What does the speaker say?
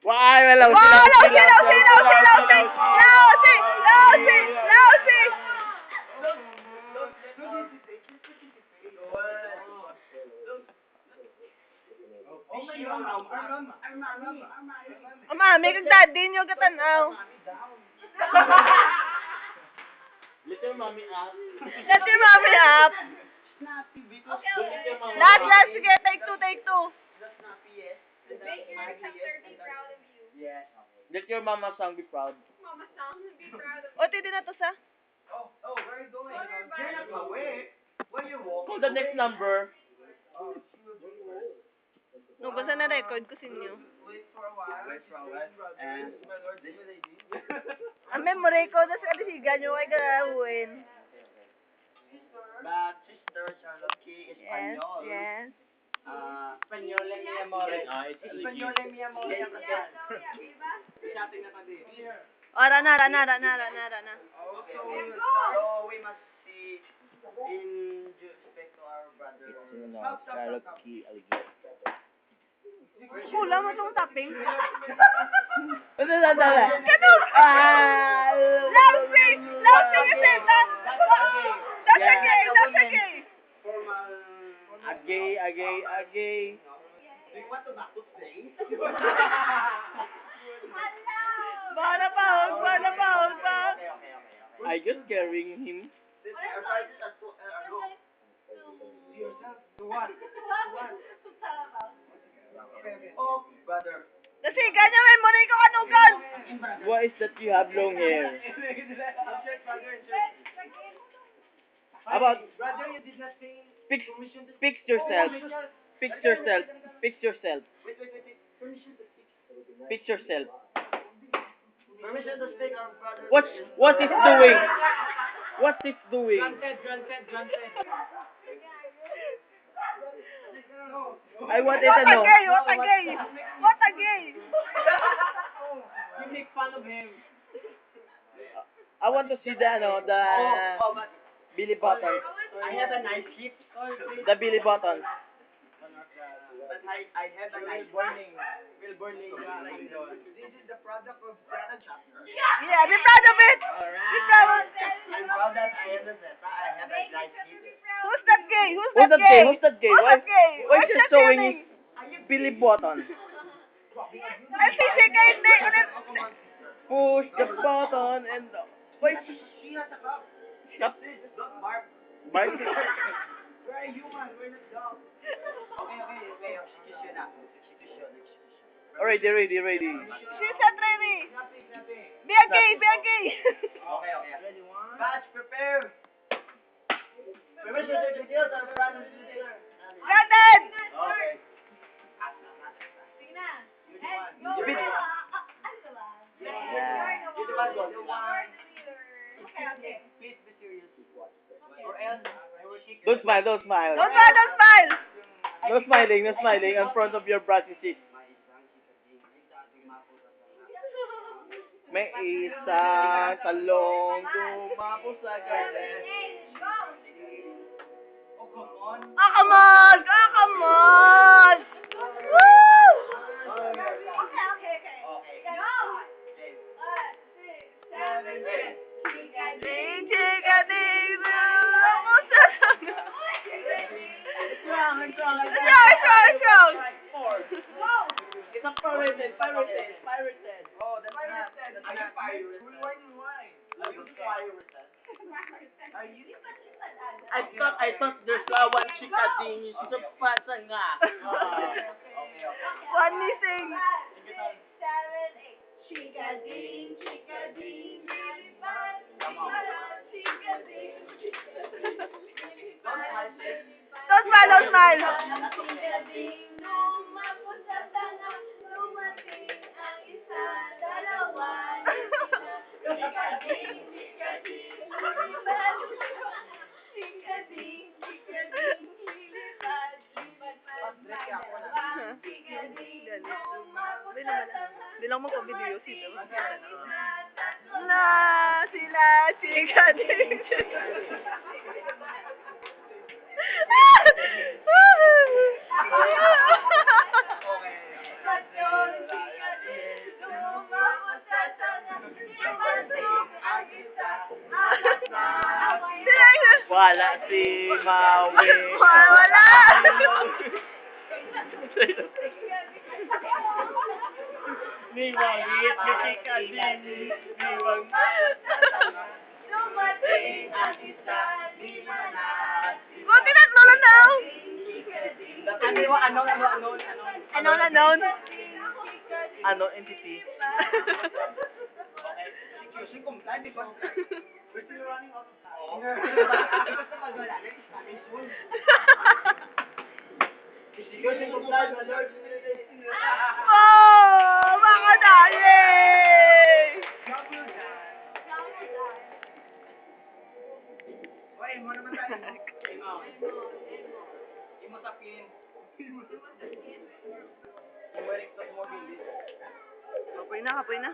Why? Wala Wow, lousy! Mami, kag daddy nyo katanaw. Let your mommy up. Let your mommy up. Last, sige, take two. Let your mama song be proud. O, tidi na to sa? Where are you going? You're not away. Where you walk? Call the next number. No, basta na-record ko sa inyo. Wait for a while. And Ang memory ko, tapos kalisigan nyo kay gawin. but sister Charlotte Key Yes, Espanyol. yes. Espanyol mi amore. It's Espanyol mi amore ang kasal. Shopping na tabi. O, rana. So we must see in respect to our brother. Charlotte Key Alligator. Kulang mo itong topping. Dala. Ganun! Lousy kasi! That's a gay! Agay. Do you want to back to stay? Bala pa. I just carrying him. To what? Oh, brother. Kasi ganyan memory ko kanugan. Why is that you have long hair? About Brother, you did not say permission to fix yourself. Wait. Permission to speak. Fix yourself. Permission to speak, our brother. What is doing? What is doing? Granted. I wanted What to a know. gay! You make fun of him. I want to see the But Billy Buttons. I have a nice gift. The Billy Buttons. But I have a nice burning. This is the product of Sarah chapter. Yeah, be proud of it! Be proud! I'm proud that I have a nice gift. Who's that gay? Who's that gay? Why What's is that showing feeling? his Billy Buttons? Ay, sisi ka hindi. Push the button and wait. She has a cup. Stop. Don't bark. Mark. We're a human. We're not dogs. Okay. Execution na. Execution. Already, ready. She's not ready. Nothing. Be a gay. Okay. Ready, one. Batch, prepare. Permission to introduce our brother and sister. Ganun! Okay. Please be serious. Or else, I will kick Don't smile. Don't smile! No smiling in front of your practices. May isang talong dumapo sa galit. Oh, come on. Come on! Woo! Ding, chika, ding, ako sa Strong! It's a pirated. Oh, that's not. Are you pirate? Why? Are you pirate? Are you? I thought there's one chikading. She's a pasa nga. One missing. 6, 7, 8. Chika-ding, chika-ding, lilipad. Chika-ding, Don't smile! Chika-ding, lumapot sa tanga. Lumating ang isa, dalawa, chika-ding, chika-ding, lilipad. Chika-ding, chika-ding, lilipad. Lipad-pad, dalawa. Chika-ding, lumapot sa tanga. Hindi lang magpa-video sila. Na sila chika-ding. Wala si Maui. Wala! Ni Mangit, ni Chika din. Ni Mangit. Dumating ang isa, di manat. Buti na, Lola now! Ano? Ano, entity? Oh! Mga dali! Kapoy na, kapoy na.